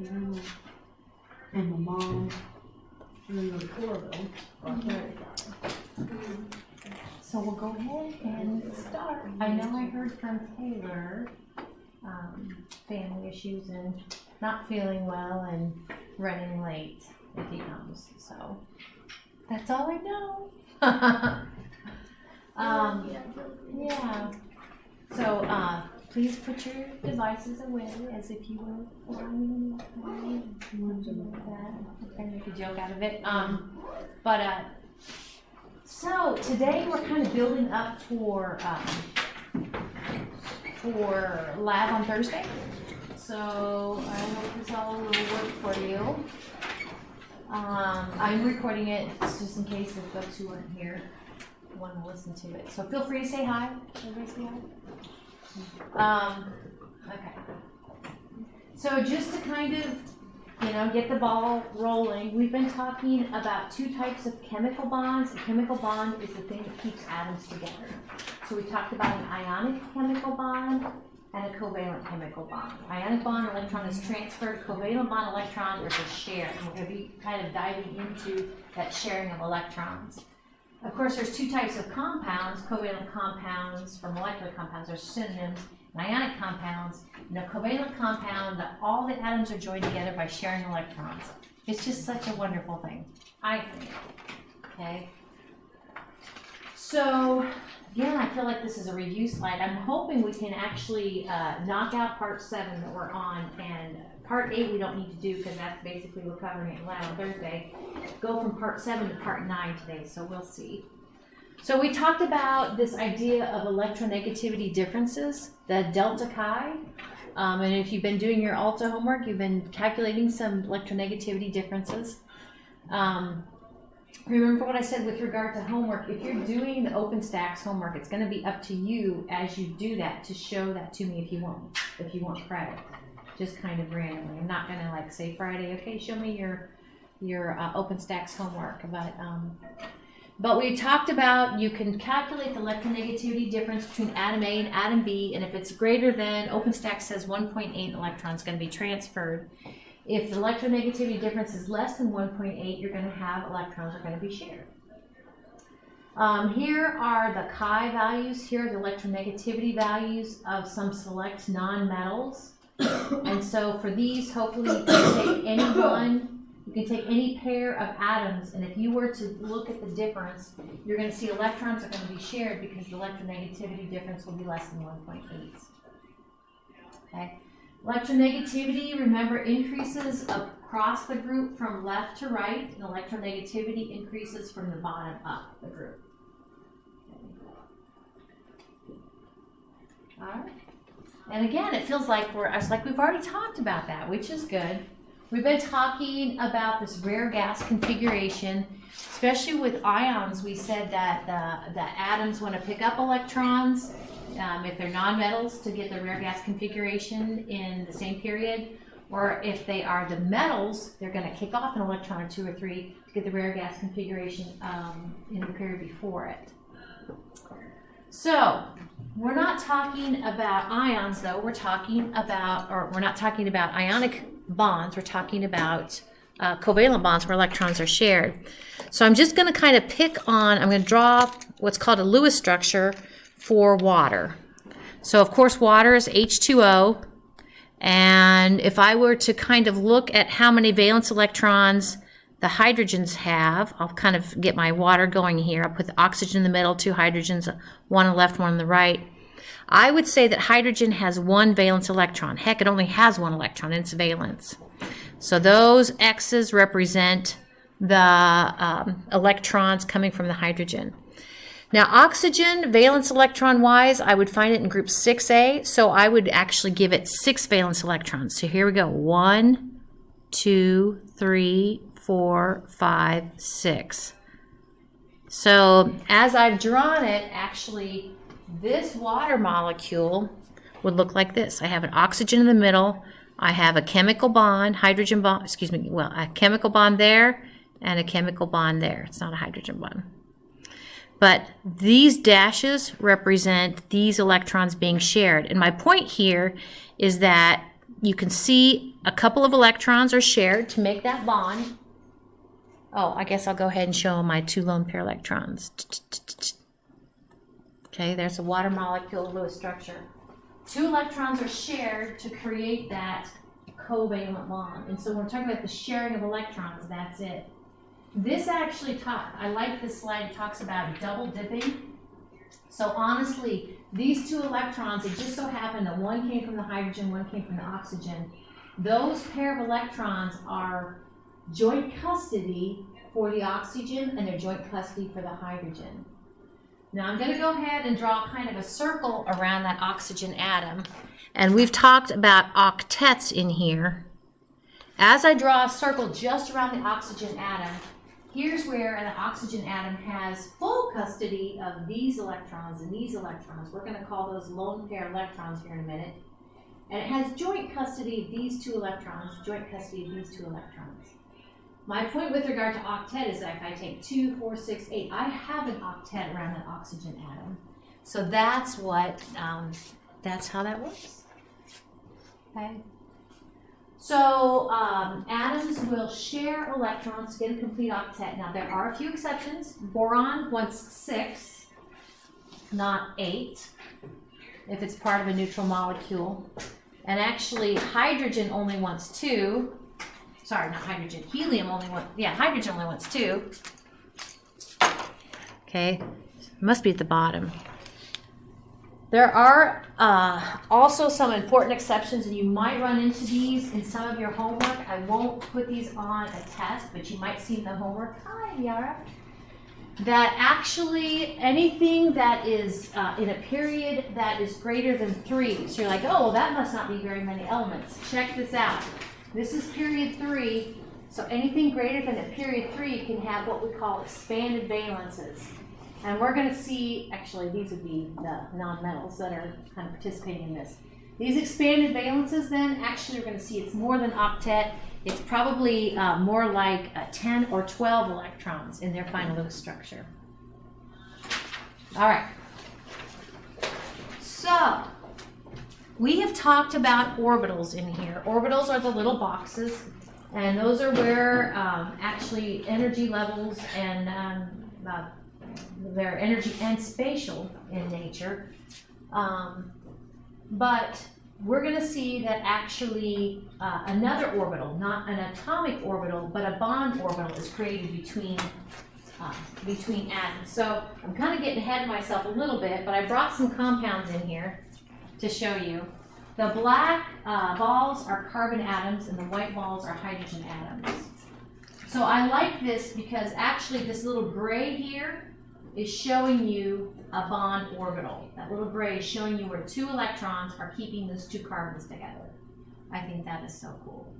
Yeah. And my mom, and then the four of them. So we'll go ahead and start. I know I heard from Taylor, family issues and not feeling well and running late if he comes. So that's all I know. Yeah. So please put your devices away as if you were flying like that. I'm trying to make a joke out of it. So today we're kind of building up for lab on Thursday. So I hope this all will work for you. I'm recording it just in case the folks who weren't here want to listen to it. So feel free to say hi. Everybody say hi. Okay. So just to kind of, get the ball rolling, we've been talking about two types of chemical bonds. A chemical bond is the thing that keeps atoms together. So we talked about an ionic chemical bond and a covalent chemical bond. Ionic bond, electron is transferred. Covalent bond, electron is a share. And we're going to be kind of diving into that sharing of electrons. Of course, there's two types of compounds. Covalent compounds for molecular compounds are synonyms. And ionic compounds, covalent compound, all the atoms are joined together by sharing electrons. It's just such a wonderful thing, I think. Okay. So, again, I feel like this is a review slide. I'm hoping we can actually knock out part 7 that we're on, and part 8 we don't need to do because that's basically we're covering it on Thursday. Go from part 7 to part 9 today, so we'll see. So we talked about this idea of electronegativity differences, the delta chi. And if you've been doing your ALTA homework, you've been calculating some electronegativity differences. Remember what I said with regard to homework. If you're doing the OpenStax homework, it's going to be up to you as you do that to show that to me if you want credit. Just kind of randomly. I'm not going to say Friday, okay, show me your OpenStax homework. But we talked about you can calculate the electronegativity difference between atom A and atom B, and if it's greater than, OpenStax says 1.8 electrons going to be transferred. If the electronegativity difference is less than 1.8, you're going to have electrons are going to be shared. Here are the chi values. Here are the electronegativity values of some select nonmetals. And so for these, hopefully you can take any one. You can take any pair of atoms, and if you were to look at the difference, you're going to see electrons are going to be shared because the electronegativity difference will be less than 1.8. Okay. Electronegativity, remember, increases across the group from left to right, and electronegativity increases from the bottom up the group. Okay. All right. And again, it feels like we've already talked about that, which is good. We've been talking about this rare gas configuration, especially with ions. We said that the atoms want to pick up electrons if they're nonmetals to get the rare gas configuration in the same period, or if they are the metals, they're going to kick off an electron or 2 or 3 to get the rare gas configuration in the period before it. So we're not talking about ions, though. We're not talking about ionic bonds. We're talking about covalent bonds where electrons are shared. So I'm just going to kind of I'm going to draw what's called a Lewis structure for water. So of course water is H2O, and if I were to kind of look at how many valence electrons the hydrogens have, I'll kind of get my water going here. I'll put the oxygen in the middle, 2 hydrogens, one on the left, one on the right. I would say that hydrogen has 1 valence electron. Heck, it only has 1 electron in its valence. So those X's represent the electrons coming from the hydrogen. Now oxygen, valence electron-wise, I would find it in group 6A, so I would actually give it 6 valence electrons. So here we go, 1, 2, 3, 4, 5, 6. So as I've drawn it, actually, this water molecule would look like this. I have an oxygen in the middle. I have a chemical bond, a chemical bond there and a chemical bond there. It's not a hydrogen bond. But these dashes represent these electrons being shared. And my point here is that you can see a couple of electrons are shared to make that bond. Oh, I guess I'll go ahead and show my 2 lone pair electrons. Okay, there's a water molecule Lewis structure. 2 electrons are shared to create that covalent bond. And so when we're talking about the sharing of electrons, that's it. This actually I like this slide, it talks about double dipping. So honestly, these 2 electrons, it just so happened that one came from the hydrogen, one came from the oxygen. Those pair of electrons are joint custody for the oxygen and they're joint custody for the hydrogen. Now I'm going to go ahead and draw kind of a circle around that oxygen atom. And we've talked about octets in here. As I draw a circle just around the oxygen atom, here's where the oxygen atom has full custody of these electrons and these electrons. We're going to call those lone pair electrons here in a minute. And it has joint custody of these 2 electrons, joint custody of these 2 electrons. My point with regard to octet is that if I take 2, 4, 6, 8, I have an octet around that oxygen atom. So that's what, that's how that works. Okay. So atoms will share electrons to get a complete octet. Now there are a few exceptions. Boron wants 6, not 8, if it's part of a neutral molecule. And actually hydrogen only wants 2. Sorry, not hydrogen. Helium only wants, hydrogen only wants 2. Okay, must be at the bottom. There are also some important exceptions, and you might run into these in some of your homework. I won't put these on a test, but you might see in the homework. Hi, Yara. That actually anything that is in a period that is greater than 3. So you're like, oh, well, that must not be very many elements. Check this out. This is period 3. So anything greater than a period 3 can have what we call expanded valences. And we're going to see, actually, these would be the nonmetals that are kind of participating in this. These expanded valences, then, actually, we're going to see it's more than octet. It's probably more like 10 or 12 electrons in their final Lewis structure. All right. So, we have talked about orbitals in here. Orbitals are the little boxes, and those are where actually energy levels and their energy and spatial in nature. But we're going to see that actually another orbital, not an atomic orbital, but a bond orbital is created between atoms. So I'm kind of getting ahead of myself a little bit, but I brought some compounds in here to show you. The black balls are carbon atoms and the white balls are hydrogen atoms. So I like this because actually this little gray here is showing you a bond orbital. That little gray is showing you where 2 electrons are keeping those 2 carbons together. I think that is so cool.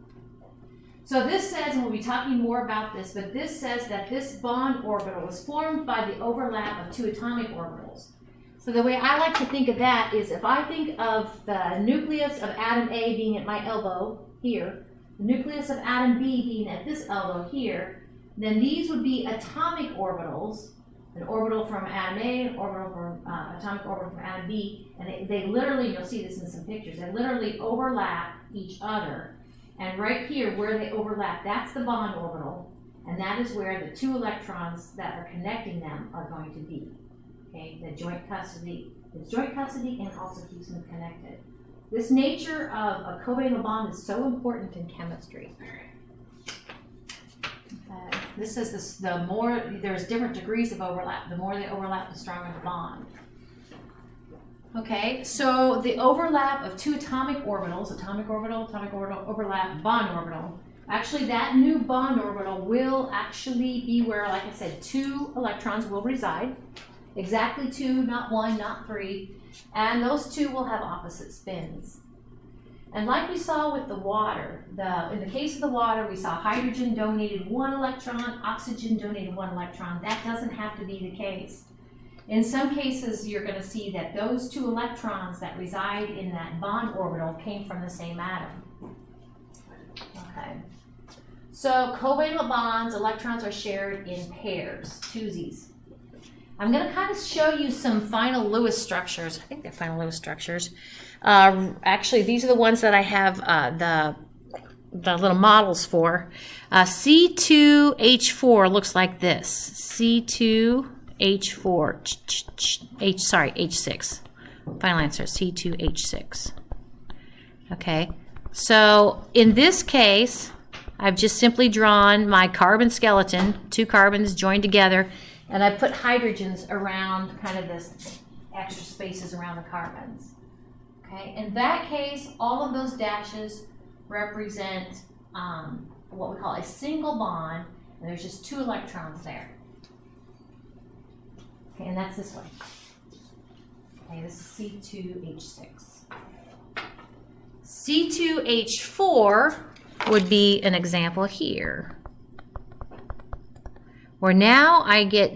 So this says, and we'll be talking more about this, but this says that this bond orbital is formed by the overlap of 2 atomic orbitals. So the way I like to think of that is if I think of the nucleus of atom A being at my elbow here, the nucleus of atom B being at this elbow here, then these would be atomic orbitals, an orbital from atom A, an orbital from atomic orbital from atom B, and they literally, you'll see this in some pictures, they literally overlap each other. And right here where they overlap, that's the bond orbital, and that is where the 2 electrons that are connecting them are going to be. Okay, the joint custody. It's joint custody and also keeps them connected. This nature of a covalent bond is so important in chemistry. This says this, the more, there's different degrees of overlap. The more they overlap, the stronger the bond. Okay, so the overlap of 2 atomic orbitals, atomic orbital, overlap, bond orbital. Actually, that new bond orbital will actually be where, like I said, 2 electrons will reside. Exactly 2, not 1, not 3. And those 2 will have opposite spins. And like we saw with the water, in the case of the water, we saw hydrogen donated 1 electron, oxygen donated 1 electron. That doesn't have to be the case. In some cases, you're going to see that those 2 electrons that reside in that bond orbital came from the same atom. Okay. So covalent bonds, electrons are shared in pairs, twosies. I'm going to kind of show you some final Lewis structures. I think they're final Lewis structures. Actually, these are the ones that I have the little models for. C2H4 looks like this. C2H4. H6. Final answer, C2H6. Okay, so in this case, I've just simply drawn my carbon skeleton, 2 carbons joined together, and I put hydrogens around kind of this extra spaces around the carbons. Okay, in that case, all of those dashes represent what we call a single bond, and there's just 2 electrons there. Okay, and that's this way. Okay, this is C2H6. C2H4 would be an example here, where now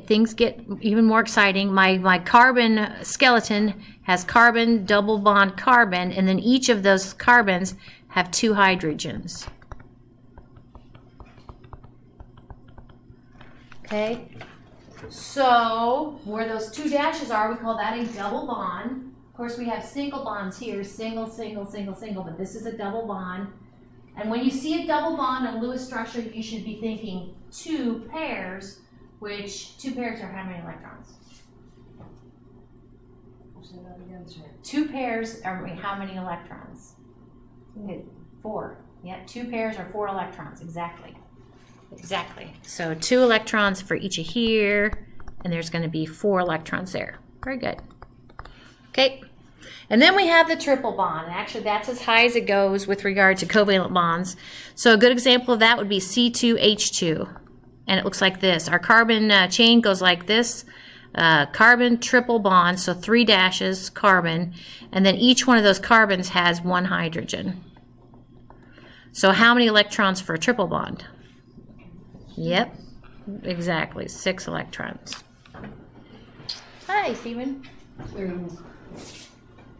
things get even more exciting. My carbon skeleton has carbon, double bond carbon, and then each of those carbons have 2 hydrogens. Okay, so where those 2 dashes are, we call that a double bond. Of course, we have single bonds here, single, single, single, single, but this is a double bond. And when you see a double bond in a Lewis structure, you should be thinking 2 pairs, which 2 pairs are how many electrons? 2 pairs are how many electrons? 4. Yeah, 2 pairs are 4 electrons, exactly. Exactly. So 2 electrons for each of here, and there's going to be 4 electrons there. Very good. Okay. And then we have the triple bond. And actually, that's as high as it goes with regard to covalent bonds. So a good example of that would be C2H2. And it looks like this. Our carbon chain goes like this. Carbon triple bond, so 3 dashes, carbon. And then each one of those carbons has 1 hydrogen. So how many electrons for a triple bond? Yep, exactly, 6 electrons. Hi, Stephen.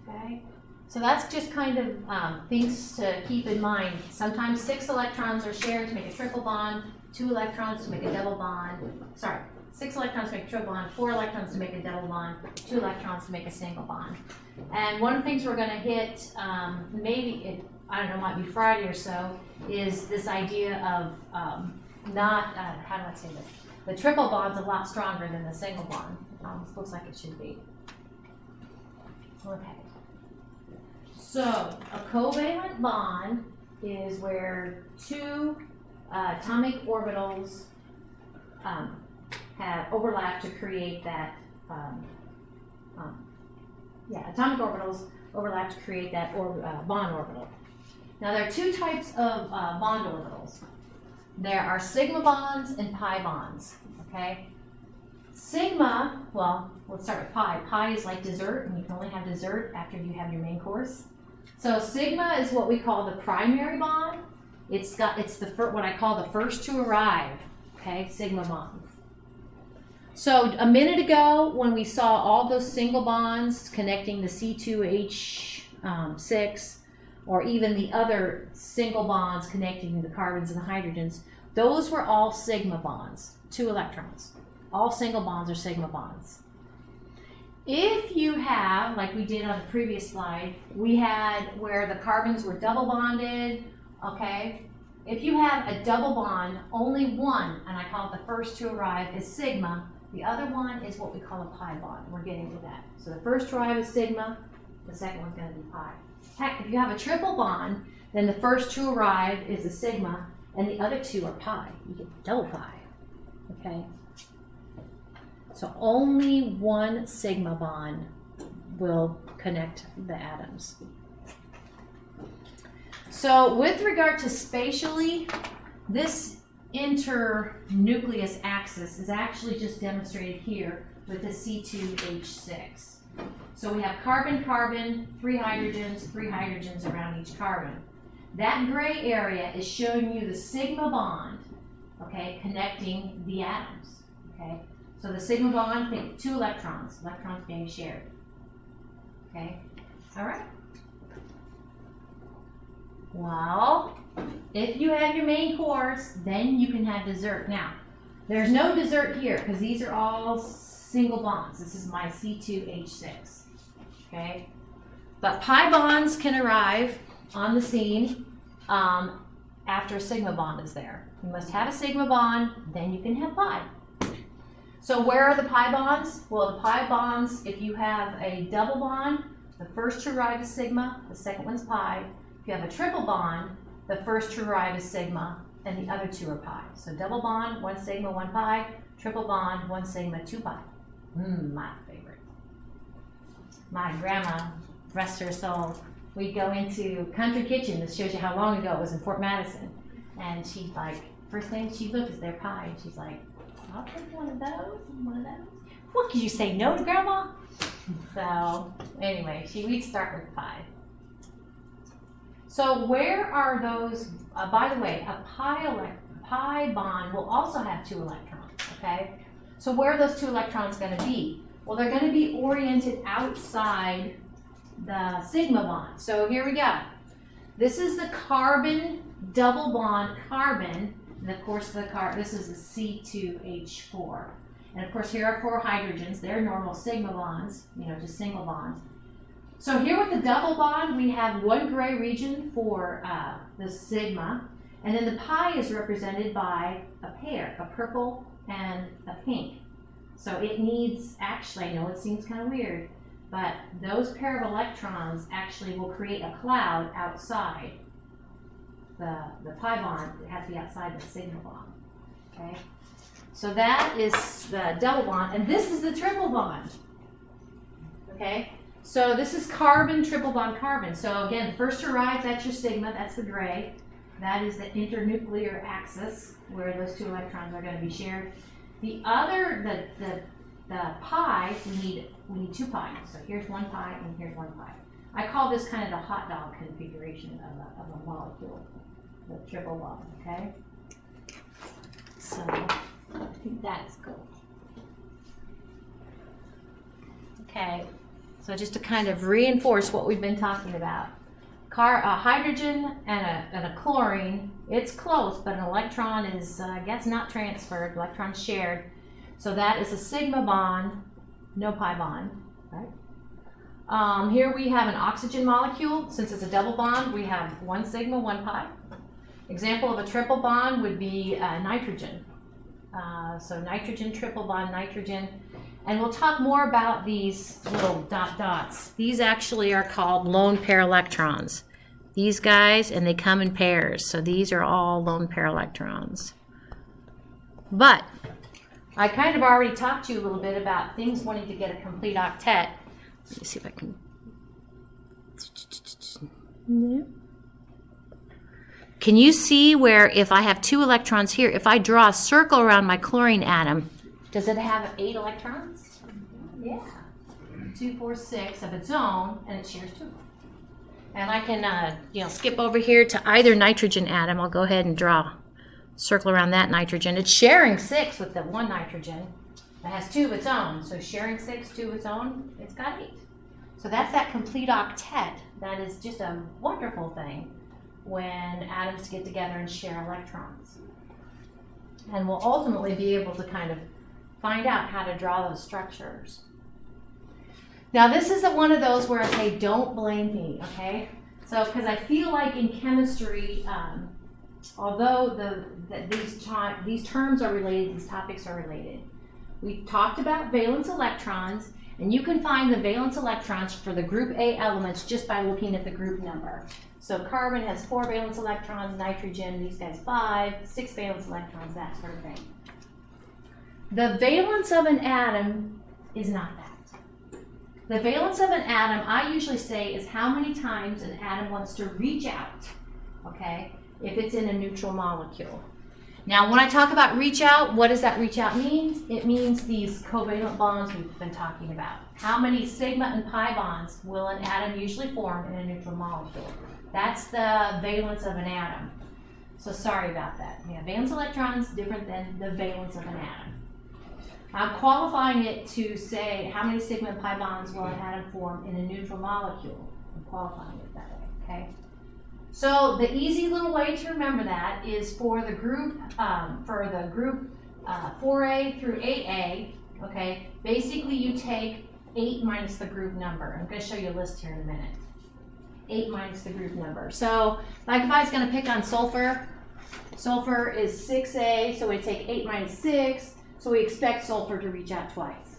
Okay, so that's just kind of things to keep in mind. Sometimes 6 electrons are shared to make a triple bond, 2 electrons to make a double bond. Sorry, 6 electrons to make a triple bond, 4 electrons to make a double bond, 2 electrons to make a single bond. And one of the things we're going to hit, maybe, I don't know, might be Friday or so, is this idea of how do I say this? The triple bond's a lot stronger than the single bond. It almost looks like it should be. Okay. So a covalent bond is where 2 atomic orbitals have overlapped to create that. Atomic orbitals overlap to create that bond orbital. Now there are 2 types of bond orbitals. There are sigma bonds and pi bonds, okay? Sigma, well, let's start with pi. Pi is like dessert, and you can only have dessert after you have your main course. So sigma is what we call the primary bond. It's what I call the first to arrive, okay? Sigma bonds. So a minute ago, when we saw all those single bonds connecting the C2H6, or even the other single bonds connecting the carbons and the hydrogens, those were all sigma bonds, 2 electrons. All single bonds are sigma bonds. If you have, like we did on the previous slide, we had where the carbons were double bonded, okay? If you have a double bond, only one, and I call it the first to arrive, is sigma. The other one is what we call a pi bond. We're getting to that. So the first to arrive is sigma, the second one's going to be pi. Heck, if you have a triple bond, then the first to arrive is a sigma, and the other 2 are pi. You get double pi, okay? So only 1 sigma bond will connect the atoms. So with regard to spatially, this internucleus axis is actually just demonstrated here with the C2H6. So we have carbon-carbon, 3 hydrogens around each carbon. That gray area is showing you the sigma bond, okay, connecting the atoms, okay? So the sigma bond, think 2 electrons being shared, okay? All right. Well, if you have your main course, then you can have dessert. Now, there's no dessert here because these are all single bonds. This is my C2H6, okay? But pi bonds can arrive on the scene after a sigma bond is there. You must have a sigma bond, then you can have pi. So where are the pi bonds? Well, the pi bonds, if you have a double bond, the first to arrive is sigma, the second one's pi. If you have a triple bond, the first to arrive is sigma, and the other two are pi. So double bond, 1 sigma, 1 pi. Triple bond, 1 sigma, 2 pi. My favorite. My grandma, rest her soul, we'd go into Country Kitchen. This shows you how long ago it was in Fort Madison. And she's like, first thing she looked is their pie. And she's like, I'll take one of those and one of those. What, could you say no to grandma? So anyway, we'd start with pi. So where are those, by the way, a pi bond will also have 2 electrons, okay? So where are those 2 electrons going to be? Well, they're going to be oriented outside the sigma bond. So here we go. This is the carbon, double bond carbon, and of course this is the C2H4. And of course here are 4 hydrogens. They're normal sigma bonds, just single bonds. So here with the double bond, we have 1 gray region for the sigma, and then the pi is represented by a pair, a purple and a pink. So it needs, actually, I know it seems kind of weird, but those pair of electrons actually will create a cloud outside the pi bond. It has to be outside the sigma bond, okay? So that is the double bond, and this is the triple bond, okay? So this is carbon, triple bond carbon. So again, first to arrive, that's your sigma, that's the gray. That is the internuclear axis where those 2 electrons are going to be shared. The other, the pi, we need 2 pi. So here's 1 pi and here's 1 pi. I call this kind of the hot dog configuration of a molecule, the triple bond, okay? So I think that is cool. Okay, so just to kind of reinforce what we've been talking about. A hydrogen and a chlorine, it's close, but an electron is, I guess, not transferred, electrons shared. So that is a sigma bond, no pi bond, right? Here we have an oxygen molecule. Since it's a double bond, we have 1 sigma, 1 pi. Example of a triple bond would be nitrogen. So nitrogen, triple bond nitrogen. And we'll talk more about these little dots. These actually are called lone pair electrons. These guys, and they come in pairs. So these are all lone pair electrons. But I kind of already talked to you a little bit about things wanting to get a complete octet. Let me see if I can. No. Can you see where if I have 2 electrons here, if I draw a circle around my chlorine atom, does it have 8 electrons? Yeah. 2, 4, 6 of its own, and it shares 2. And I can, skip over here to either nitrogen atom. I'll go ahead and draw a circle around that nitrogen. It's sharing 6 with the 1 nitrogen. It has 2 of its own. So sharing 6, 2 of its own, it's got 8. So that's that complete octet. That is just a wonderful thing when atoms get together and share electrons. And we'll ultimately be able to kind of find out how to draw those structures. Now this is one of those where I say, don't blame me, okay? So, because I feel like in chemistry, although these terms are related, these topics are related. We've talked about valence electrons, and you can find the valence electrons for the group A elements just by looking at the group number. So carbon has 4 valence electrons, nitrogen, these guys 5, 6 valence electrons, that sort of thing. The valence of an atom is not that. The valence of an atom, I usually say, is how many times an atom wants to reach out, okay, if it's in a neutral molecule. Now, when I talk about reach out, what does that reach out mean? It means these covalent bonds we've been talking about. How many sigma and pi bonds will an atom usually form in a neutral molecule? That's the valence of an atom. So sorry about that. Yeah, valence electrons different than the valence of an atom. I'm qualifying it to say how many sigma and pi bonds will an atom form in a neutral molecule. I'm qualifying it that way, okay? So the easy little way to remember that is for the group 4A through 8A, okay? Basically, you take 8 minus the group number. I'm gonna show you a list here in a minute. 8 minus the group number. So, like if I was gonna pick on sulfur, sulfur is 6A, so we take 8 minus 6, so we expect sulfur to reach out twice.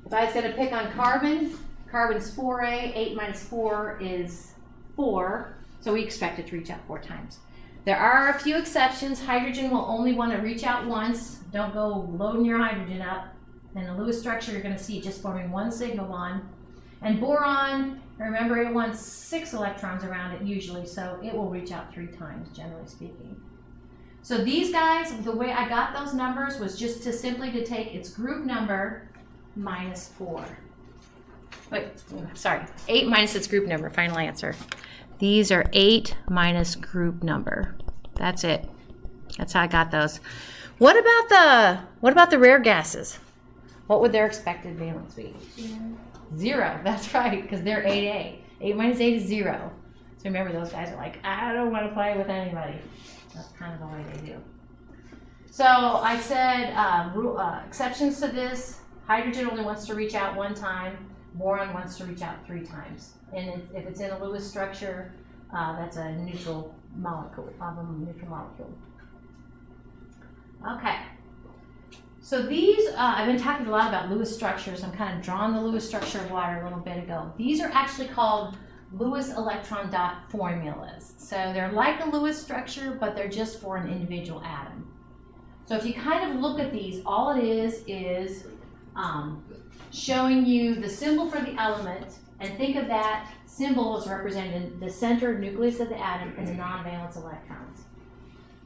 If I was gonna pick on carbon, carbon's 4A, 8 minus 4 is 4, so we expect it to reach out 4 times. There are a few exceptions. Hydrogen will only want to reach out once. Don't go loading your hydrogen up. In the Lewis structure, you're going to see it just forming 1 sigma bond. And boron, remember, it wants 6 electrons around it usually, so it will reach out 3 times, generally speaking. So these guys, the way I got those numbers was just to simply to take its group number minus 4. Wait, sorry, 8 minus its group number, final answer. These are 8 minus group number. That's it. That's how I got those. What about the rare gases? What would their expected valence be? 0. That's right, because they're 8A. 8 minus 8 is 0. So remember, those guys are like, I don't want to play with anybody. That's kind of the way they do. So I said exceptions to this. Hydrogen only wants to reach out 1 time. Boron wants to reach out 3 times. And if it's in a Lewis structure, that's a neutral molecule, Okay. So these, I've been talking a lot about Lewis structures. I'm kind of drawing the Lewis structure of water a little bit ago. These are actually called Lewis electron dot formulas. So they're like a Lewis structure, but they're just for an individual atom. So if you kind of look at these, all it is showing you the symbol for the element, and think of that symbol as representing the center nucleus of the atom and the non-valence electrons.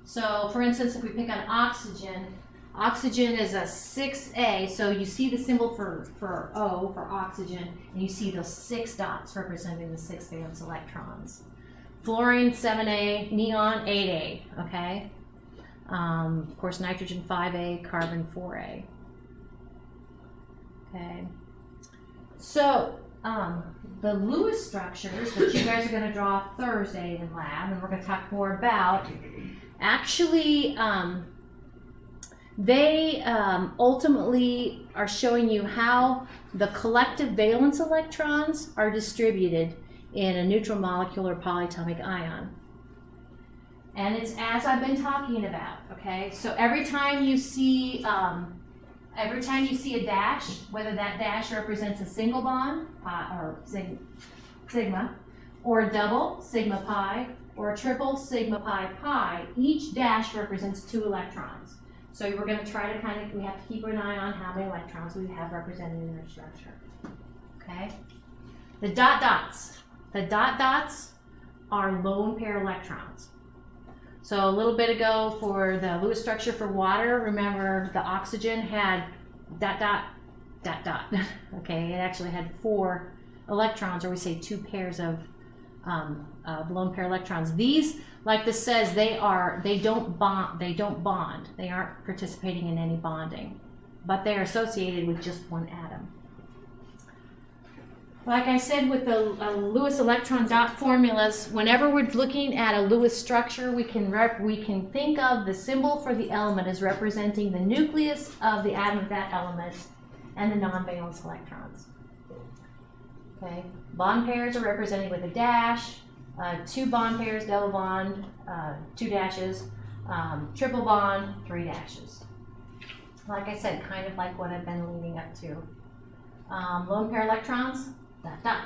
So for instance, if we pick on oxygen, oxygen is a 6A, so you see the symbol for O, for oxygen, and you see those 6 dots representing the 6 valence electrons. Fluorine, 7A, neon, 8A, okay? Of course, nitrogen, 5A, carbon, 4A. Okay, so the Lewis structures that you guys are going to draw Thursday in lab, and we're going to talk more about, actually they ultimately are showing you how the collective valence electrons are distributed in a neutral molecule or polyatomic ion. And it's as I've been talking about, okay? So every time you see a dash, whether that dash represents a single bond, or sigma, or a double, sigma pi, or a triple, sigma pi pi, each dash represents 2 electrons. So we're going to try to we have to keep an eye on how many electrons we have represented in our structure. Okay? The dot dots are lone pair electrons. So a little bit ago for the Lewis structure for water, remember the oxygen had dot, dot, dot, dot. Okay, it actually had 4 electrons, or we say 2 pairs of lone pair electrons. These, like this says, they don't bond. They aren't participating in any bonding, but they are associated with just 1 atom. Like I said, with the Lewis electron dot formulas, whenever we're looking at a Lewis structure, we can think of the symbol for the element as representing the nucleus of the atom of that element and the non-valence electrons. Okay, bond pairs are represented with a dash, 2 bond pairs, double bond, 2 dashes, triple bond, 3 dashes. Like I said, kind of like what I've been leading up to. Lone pair electrons, dot, dot.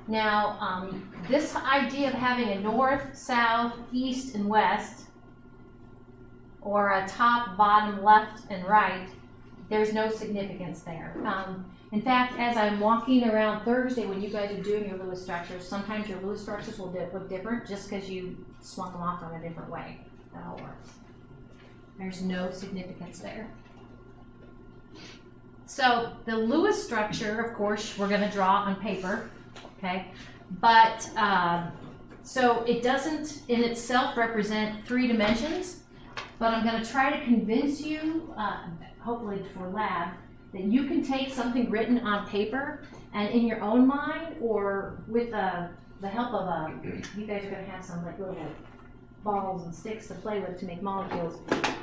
Now, this idea of having a north, south, east, and west, or a top, bottom, left, and right, there's no significance there. In fact, as I'm walking around Thursday when you guys are doing your Lewis structures, sometimes your Lewis structures will look different just because you swung them off on a different way. That all works. There's no significance there. So the Lewis structure, of course, we're going to draw on paper, okay? But so it doesn't in itself represent 3 dimensions, but I'm going to try to convince you, hopefully for lab, that you can take something written on paper and in your own mind, or with the help of you guys are going to have some like little balls and sticks to play with to make molecules,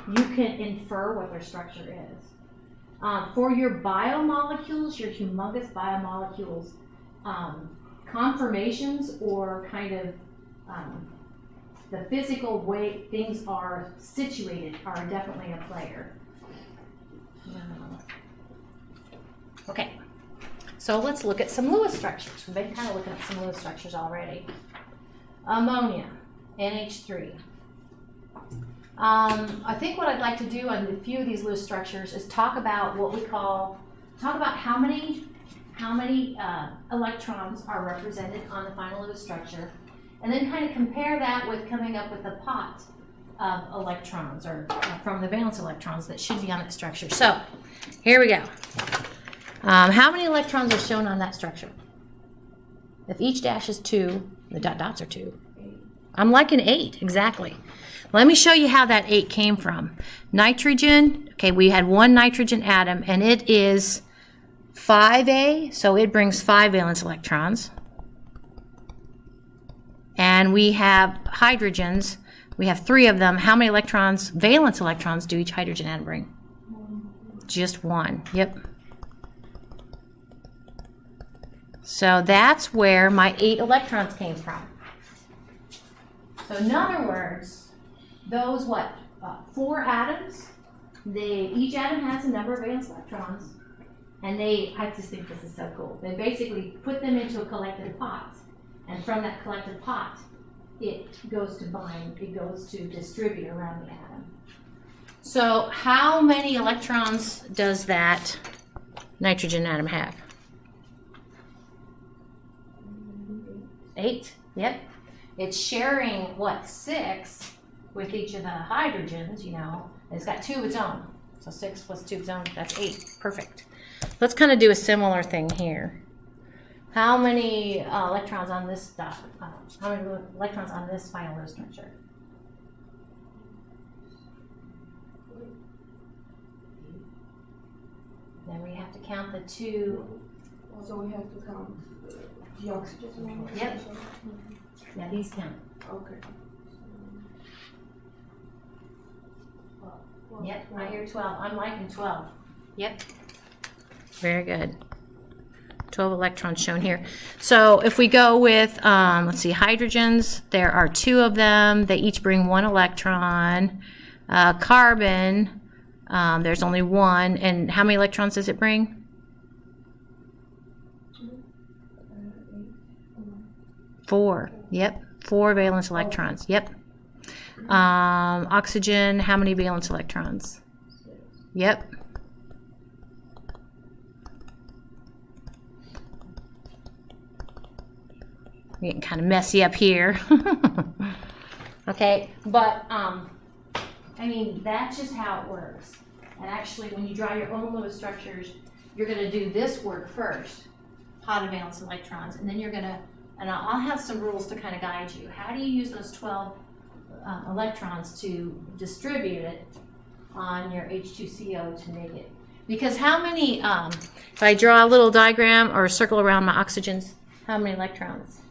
you can infer what their structure is. For your biomolecules, your humongous biomolecules, conformations or kind of the physical way things are situated are definitely a player. Okay, so let's look at some Lewis structures. We've been kind of looking at some Lewis structures already. Ammonia, NH3. I think what I'd like to do on a few of these Lewis structures is talk about what we call, how many electrons are represented on the final Lewis structure, and then kind of compare that with coming up with a pot of electrons or from the valence electrons that should be on that structure. So here we go. How many electrons are shown on that structure? If each dash is 2, the dots are 2. I'm like an 8, exactly. Let me show you how that 8 came from. Nitrogen, okay, we had one nitrogen atom, and it is 5A, so it brings 5 valence electrons. And we have hydrogens. We have 3 of them. How many electrons, valence electrons, do each hydrogen atom bring? Just 1, yep. So that's where my 8 electrons came from. So in other words, those 4 atoms, each atom has a number of valence electrons, and I just think this is so cool. They basically put them into a collective pot, and from that collective pot, it goes to bind, it goes to distribute around the atom. So how many electrons does that nitrogen atom have? 8, yep. It's sharing, 6 with each of the hydrogens, It's got 2 of its own. So 6 plus 2 of its own, that's 8. Perfect. Let's kind of do a similar thing here. How many electrons on this dot? How many electrons on this final Lewis structure? Then we have to count the 2. So we have to count the oxygen. Yep. Yeah, these count. Okay. Yep, I hear 12. I'm liking 12. Yep. Very good. 12 electrons shown here. So if we go with, let's see, hydrogens, there are 2 of them. They each bring 1 electron. Carbon, there's only 1. And how many electrons does it bring? 4. Yep. 4 valence electrons. Yep. Oxygen, how many valence electrons? Yep. Getting kind of messy up here. Okay, but I mean, that's just how it works. And actually, when you draw your own Lewis structures, you're going to do this work first, pot of valence electrons, and then you're going to, and I'll have some rules to kind of guide you. How do you use those 12 electrons to distribute it on your H2CO to make it? Because how many, if I draw a little diagram or a circle around my oxygens, how many electrons?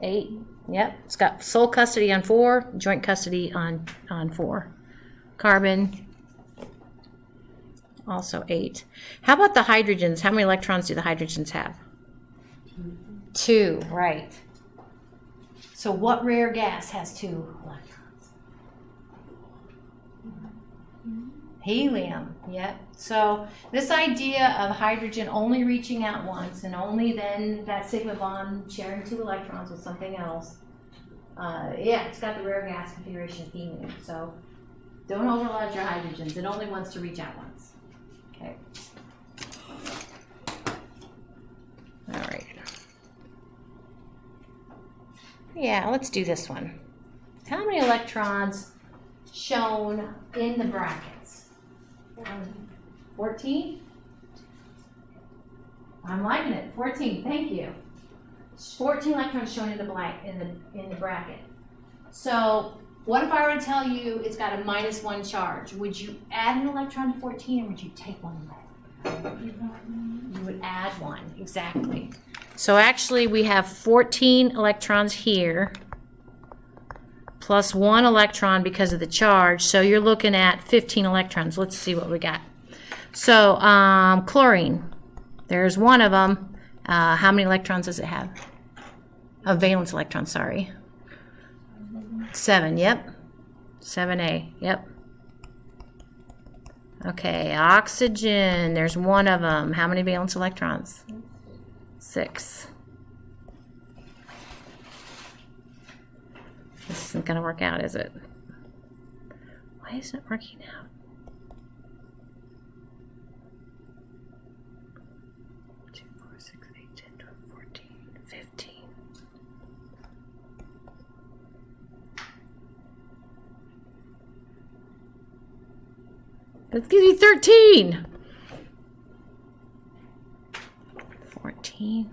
8. Yep. It's got sole custody on 4, joint custody on 4. Carbon, also 8. How about the hydrogens? How many electrons do the hydrogens have? 2, right. So what rare gas has 2 electrons? Helium, yep. So this idea of hydrogen only reaching out once and only then that sigma bond sharing 2 electrons with something else, yeah, it's got the rare gas configuration of helium. So don't overload your hydrogens. It only wants to reach out once. Okay. All right. Yeah, let's do this one. How many electrons shown in the brackets? 14? I'm liking it. 14, thank you. 14 electrons shown in the bracket. So what if I were to tell you it's got a -1 charge? Would you add an electron to 14 or would you take one away? You would add 1, exactly. So actually we have 14 electrons here plus 1 electron because of the charge. So you're looking at 15 electrons. Let's see what we got. So chlorine, there's one of them. How many electrons does it have? Valence electrons, sorry. 7, yep. 7A, yep. Okay, oxygen, there's one of them. How many valence electrons? 6. This isn't going to work out, is it? Why isn't it working out? Let's give you 13. 14,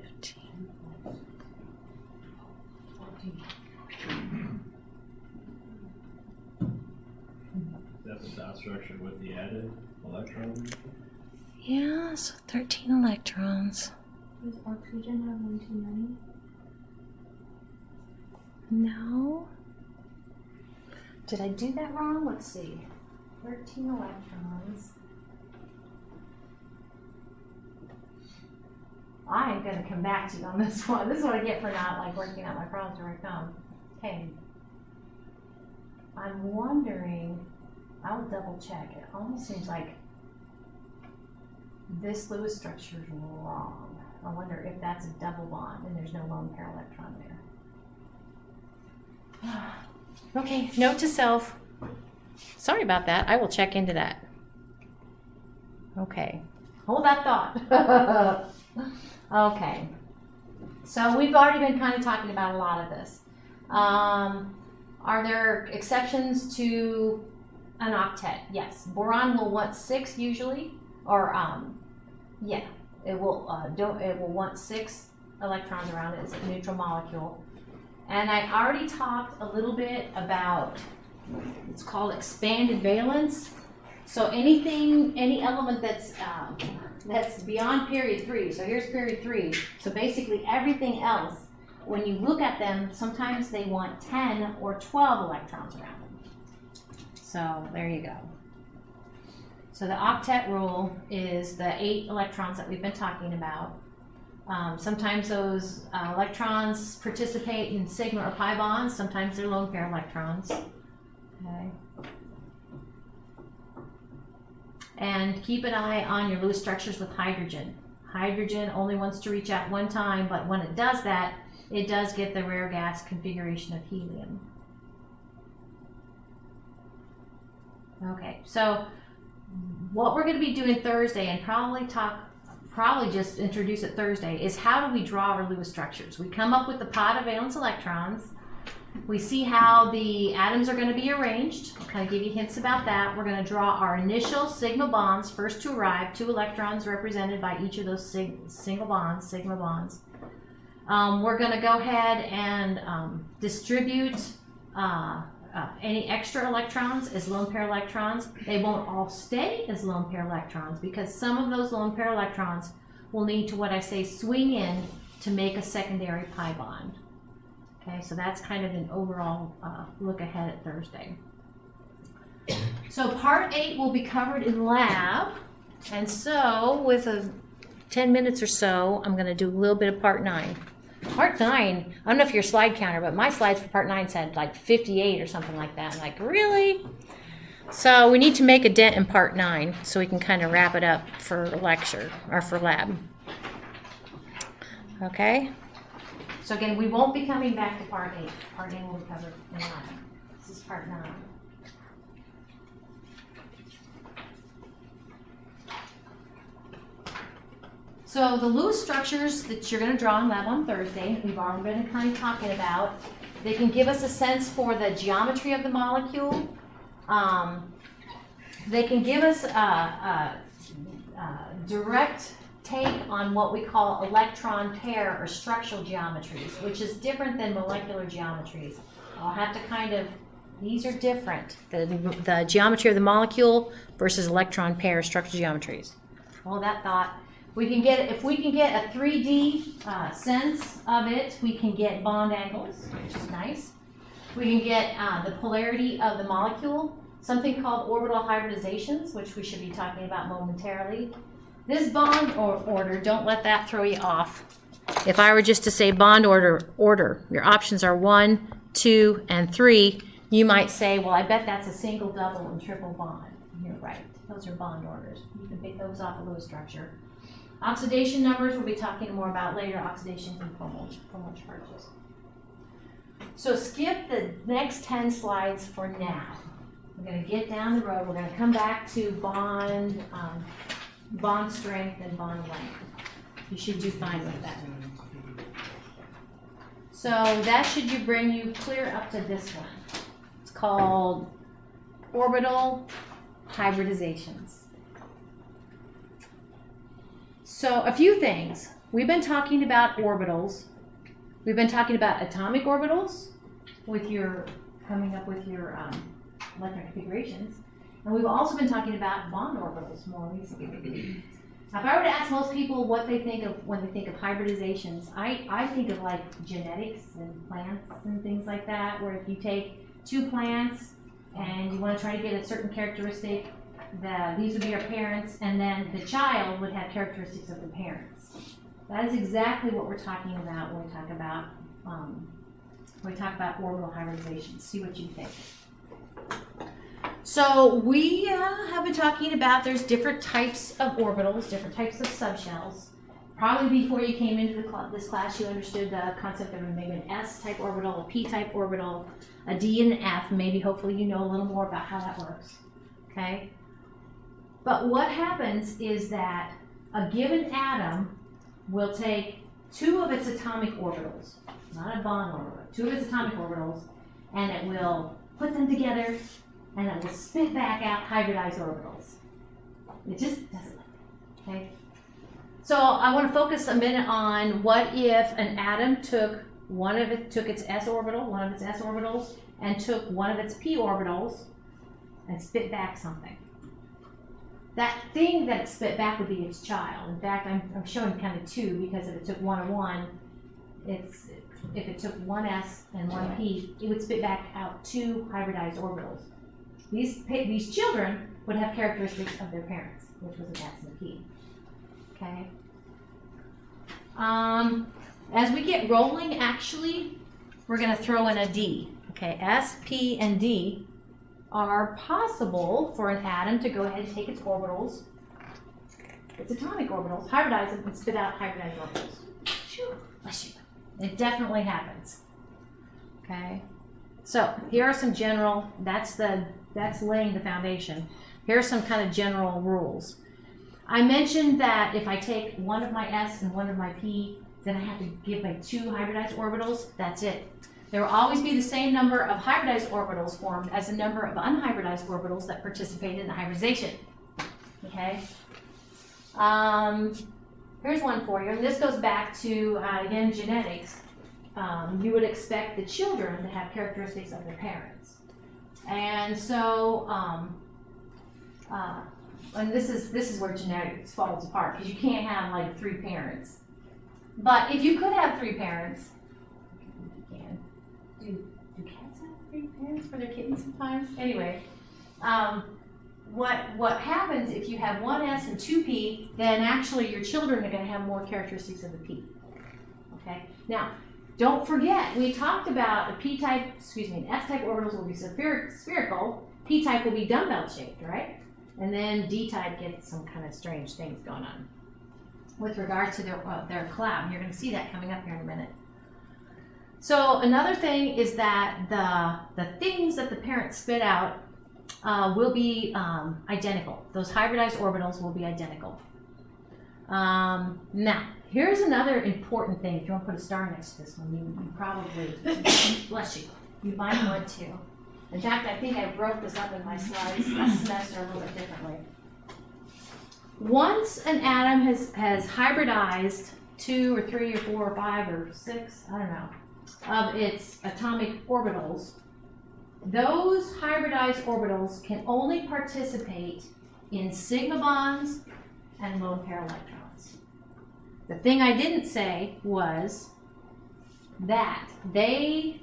15. That's the dot structure with the added electron. Yeah, so 13 electrons. Does oxygen have one too many? No. Did I do that wrong? Let's see. 13 electrons. I am going to come back to you on this one. This is what I get for not like working out my problems where I come. Okay. I'm wondering, I'll double check. It almost seems like this Lewis structure is wrong. I wonder if that's a double bond and there's no lone pair electron there. Okay, note to self. Sorry about that. I will check into that. Okay. Hold that thought. Okay. So we've already been kind of talking about a lot of this. Are there exceptions to an octet? Yes. Boron will want 6 usually, or yeah, it will want 6 electrons around it. It's a neutral molecule. And I already talked a little bit about, it's called expanded valence. So any element that's beyond period 3. So here's period 3. So basically everything else, when you look at them, sometimes they want 10 or 12 electrons around them. So there you go. So the octet rule is the 8 electrons that we've been talking about. Sometimes those electrons participate in sigma or pi bonds. Sometimes they're lone pair electrons. Okay. And keep an eye on your Lewis structures with hydrogen. Hydrogen only wants to reach out one time, but when it does that, it does get the rare gas configuration of helium. Okay, so what we're going to be doing Thursday, and probably just introduce it Thursday, is how do we draw our Lewis structures? We come up with the pot of valence electrons. We see how the atoms are going to be arranged. I'll kind of give you hints about that. We're going to draw our initial sigma bonds, first to arrive, 2 electrons represented by each of those sigma bonds. We're going to go ahead and distribute any extra electrons as lone pair electrons. They won't all stay as lone pair electrons because some of those lone pair electrons will need to, what I say, swing in to make a secondary pi bond. Okay, so that's kind of an overall look ahead at Thursday. So part 8 will be covered in lab. And so with 10 minutes or so, I'm going to do a little bit of part 9. Part 9, I don't know if you're a slide counter, but my slides for part 9 said like 58 or something like that. I'm like, really? So we need to make a dent in part 9 so we can kind of wrap it up for lecture or for lab. Okay? So again, we won't be coming back to part 8. Part 8 will be covered in lab. This is part 9. So the Lewis structures that you're going to draw in lab on Thursday, we've already been kind of talking about. They can give us a sense for the geometry of the molecule. They can give us a direct take on what we call electron pair or structural geometries, which is different than molecular geometries. I'll have to kind of, these are different. The geometry of the molecule versus electron pair structural geometries. Hold that thought. We can get, if we can get a 3D sense of it, we can get bond angles, which is nice. We can get the polarity of the molecule, something called orbital hybridizations, which we should be talking about momentarily. This bond order, don't let that throw you off. If I were just to say bond order, your options are 1, 2, and 3, you might say, well, I bet that's a single, double, and triple bond. You're right. Those are bond orders. You can pick those off of Lewis structure. Oxidation numbers we'll be talking more about later, oxidation and chromal charges. So skip the next 10 slides for now. We're going to get down the road. We're going to come back to bond strength and bond length. You should do fine with that. So that should bring you clear up to this one. It's called orbital hybridizations. So a few things. We've been talking about orbitals. We've been talking about atomic orbitals with your coming up with your electron configurations. And we've also been talking about bond orbitals more recently. If I were to ask most people what they think of when they think of hybridizations, I think of like genetics and plants and things like that, where if you take two plants and you want to try to get a certain characteristic, these would be our parents, and then the child would have characteristics of the parents. That is exactly what we're talking about when we talk about orbital hybridizations. See what you think. So we have been talking about there's different types of orbitals, different types of subshells. Probably before you came into this class, you understood the concept of maybe an S-type orbital, a P-type orbital, a D and an F. Maybe hopefully you know a little more about how that works. Okay? But what happens is that a given atom will take two of its atomic orbitals, not a bond orbital, two of its atomic orbitals, and it will put them together, and it will spit back out hybridized orbitals. It just doesn't. Okay? So I want to focus a minute on what if an atom took its s orbital, one of its s orbitals, and took one of its p orbitals and spit back something. That thing that it spit back would be its child. In fact, I'm showing kind of two, because if it took one and one, if it took one s and one p, it would spit back out two hybridized orbitals. These children would have characteristics of their parents, which was an S and a P. Okay. As we get rolling, actually, we're going to throw in a D. Okay, S, P, and D are possible for an atom to go ahead and take its orbitals, its atomic orbitals, hybridize them, and spit out hybridized orbitals. Phew, bless you. It definitely happens. Okay. So here are some general. That's laying the foundation. Here are some kind of general rules. I mentioned that if I take one of my S and one of my P, then I have to give my two hybridized orbitals. That's it. There will always be the same number of hybridized orbitals formed as the number of unhybridized orbitals that participate in the hybridization. Okay? Here's one for you, and this goes back to, again, genetics. You would expect the children to have characteristics of their parents. And so, and this is where genetics falls apart, because you can't have like three parents. But if you could have three parents, you can. Do cats have three parents for their kittens sometimes? Anyway, what happens if you have one S and two P, then actually your children are going to have more characteristics of the P. Okay. Now, don't forget, we talked about an S-type orbitals will be spherical, P-type will be dumbbell-shaped, right? And then D-type gets some kind of strange things going on with regard to their cloud. You're going to see that coming up here in a minute. So another thing is that the things that the parents spit out will be identical. Those hybridized orbitals will be identical. Now, here's another important thing. If you want to put a star next to this one, you probably, bless you, you might want to. In fact, I think I broke this up in my slides last semester a little bit differently. Once an atom has hybridized 2 or 3 or 4 or 5 or 6, I don't know, of its atomic orbitals, those hybridized orbitals can only participate in sigma bonds and lone pair electrons. The thing I didn't say was that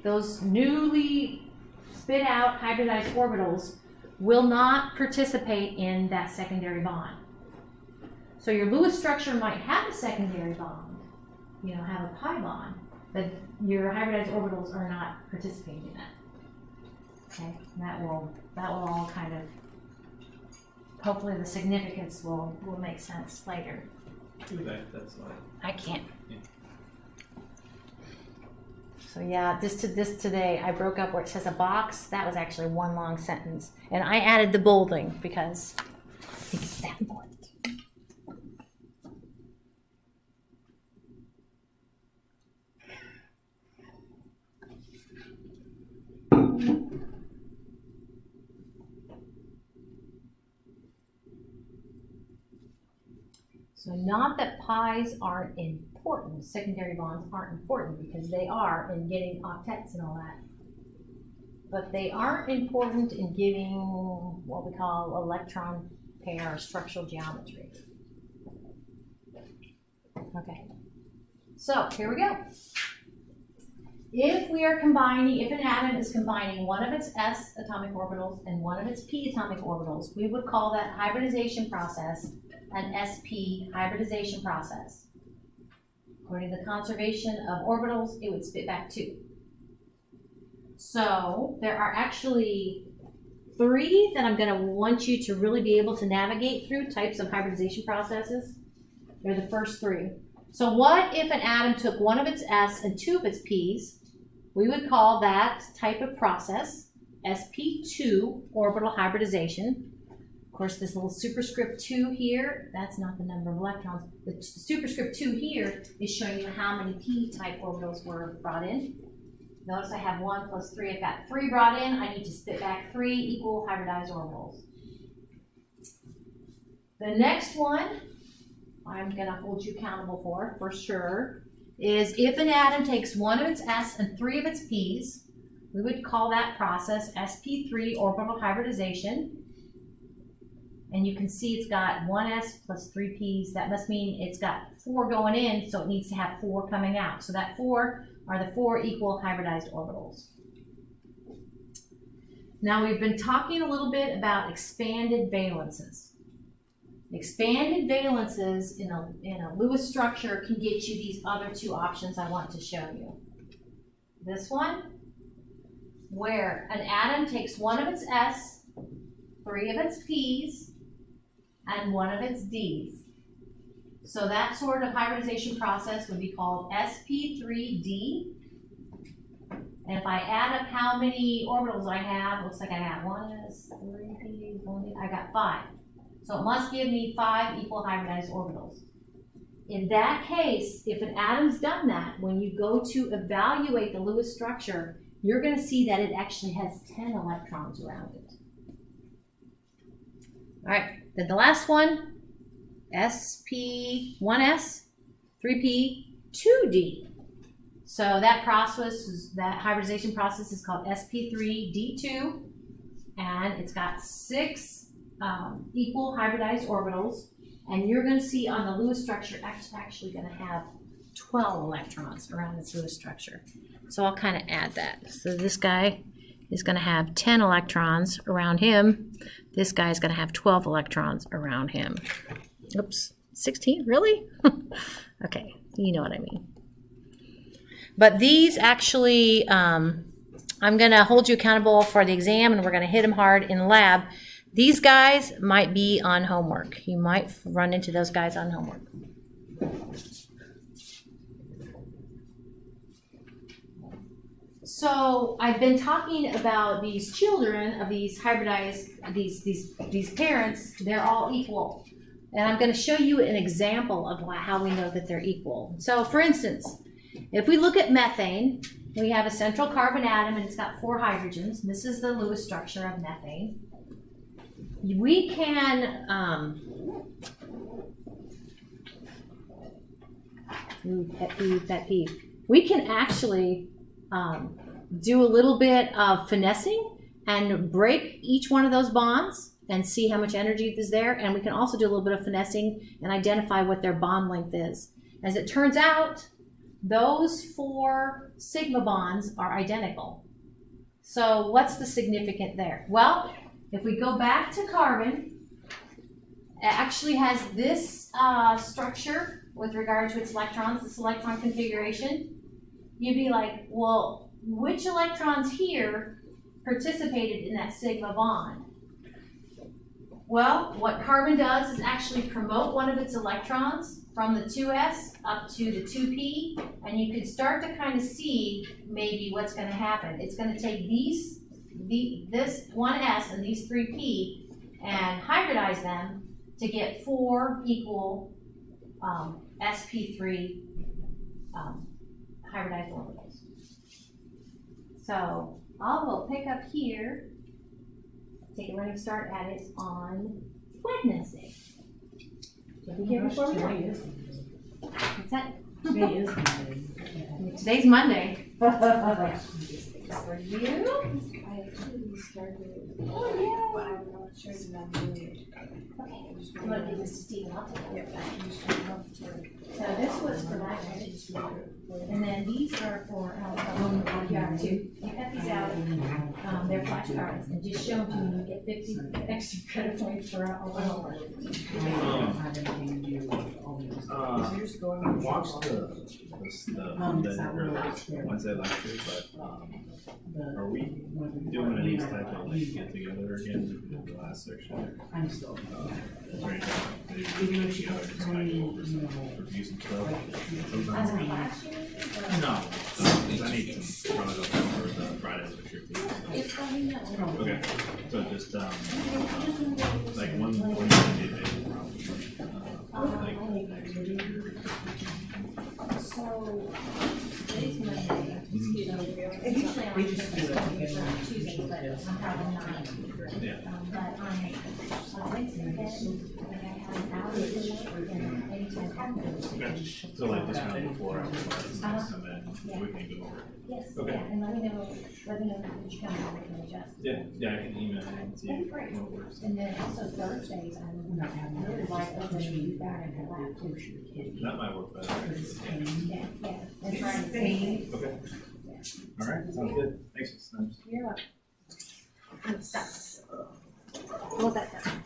those newly spit out hybridized orbitals will not participate in that secondary bond. So your Lewis structure might have a secondary bond, you know, have a pi bond, but your hybridized orbitals are not participating in that. Okay, and that will all kind of, hopefully the significance will make sense later. Go back to that slide. I can't. Yeah. So yeah, this today I broke up where it says a box. That was actually one long sentence, and I added the bolding because I think it's that important. So not that pies aren't important, secondary bonds aren't important, because they are in getting octets and all that. But they aren't important in giving what we call electron pair structural geometry. Okay, so here we go. If we are combining, if an atom is combining one of its s atomic orbitals and one of its p atomic orbitals, we would call that hybridization process an sp hybridization process. According to the conservation of orbitals, it would spit back 2. So there are actually 3 that I'm going to want you to really be able to navigate through types of hybridization processes. They're the first 3. So what if an atom took one of its s and 2 of its p's? We would call that type of process sp2 orbital hybridization. Of course, this little superscript 2 here, that's not the number of electrons. The superscript 2 here is showing you how many p-type orbitals were brought in. Notice I have 1 plus 3. I've got 3 brought in. I need to spit back 3 equal hybridized orbitals. The next one I'm going to hold you accountable for sure, is if an atom takes one of its s and 3 of its p's, we would call that process sp3 orbital hybridization. And you can see it's got 1s plus 3 p's. That must mean it's got 4 going in, so it needs to have 4 coming out. So that 4 are the 4 equal hybridized orbitals. Now we've been talking a little bit about expanded valences. Expanded valences in a Lewis structure can get you these other 2 options I want to show you. This one, where an atom takes one of its s, 3 of its p's, and 1 of its d's. So that sort of hybridization process would be called sp3d. And if I add up how many orbitals I have, looks like I got 1s, 3 p's, 1 d, I got 5. So it must give me 5 equal hybridized orbitals. In that case, if an atom's done that, when you go to evaluate the Lewis structure, you're going to see that it actually has 10 electrons around it. All right, then the last one, sp1s, 3p, 2d. So that process, that hybridization process is called sp3d2, and it's got 6 equal hybridized orbitals, and you're going to see on the Lewis structure it's actually going to have 12 electrons around this Lewis structure. So I'll kind of add that. So this guy is going to have 10 electrons around him. This guy is going to have 12 electrons around him. Oops, 16? Really? Okay, you know what I mean. But these actually, I'm going to hold you accountable for the exam, and we're going to hit them hard in the lab. These guys might be on homework. You might run into those guys on homework. So I've been talking about these children of these hybridized, these parents, they're all equal. And I'm going to show you an example of how we know that they're equal. So for instance, if we look at methane, we have a central carbon atom and it's got 4 hydrogens. This is the Lewis structure of methane. We can, pet peeve. We can actually do a little bit of finessing and break each one of those bonds and see how much energy is there. And we can also do a little bit of finessing and identify what their bond length is. As it turns out, those 4 sigma bonds are identical. So what's the significant there? Well, if we go back to carbon, it actually has this structure with regard to its electrons, this electron configuration. You'd be like, well, which electrons here participated in that sigma bond? Well, what carbon does is actually promote one of its electrons from the 2s up to the 2p, and you could start to kind of see maybe what's going to happen. It's going to take this 1s and these 3p and hybridize them to get 4 equal sp3 hybridized orbitals. So I will pick up here, take a running start at it on Wednesday. So be here before we go. What's that? Today is Monday. Today's Monday. For you? I actually started. Oh, yeah. But I'm not sure that I'm doing it. Okay. You want to give this to Stephen? I'll take it. So this was for that one. And then these are for PR too. You cut these out, they're flashcards, and just show them to me, you get 50 extra credit points for a one over. Watch the Wednesday lecture, but are we doing any type of like get together again in the last section? I'm still. Is there anything maybe we can get together just kind of go over some review some stuff? As a Sometimes. class, you mean? No, 'cause I need to run it up for the Friday lecture too. Just let me know. Okay, so just like one day probably. Like next week. So, today's Monday. Mhm. Usually on Tuesday, but I'm probably not. Yeah. But on Wednesday, I have an hour to do it, and anytime after. Okay, so like this kind of before, after class, come in, we can go over. Yes, Okay. yeah, and let me know when you come, and we can adjust. Yeah, yeah, I can email and see That'd be great. what works. And then also Thursdays, I would really like open you back in the lab too. That might work better. Yeah, yeah, and Friday. Okay. All right, sounds good. Thanks, Ms. Snipes. You're welcome. Stop. Hold that down.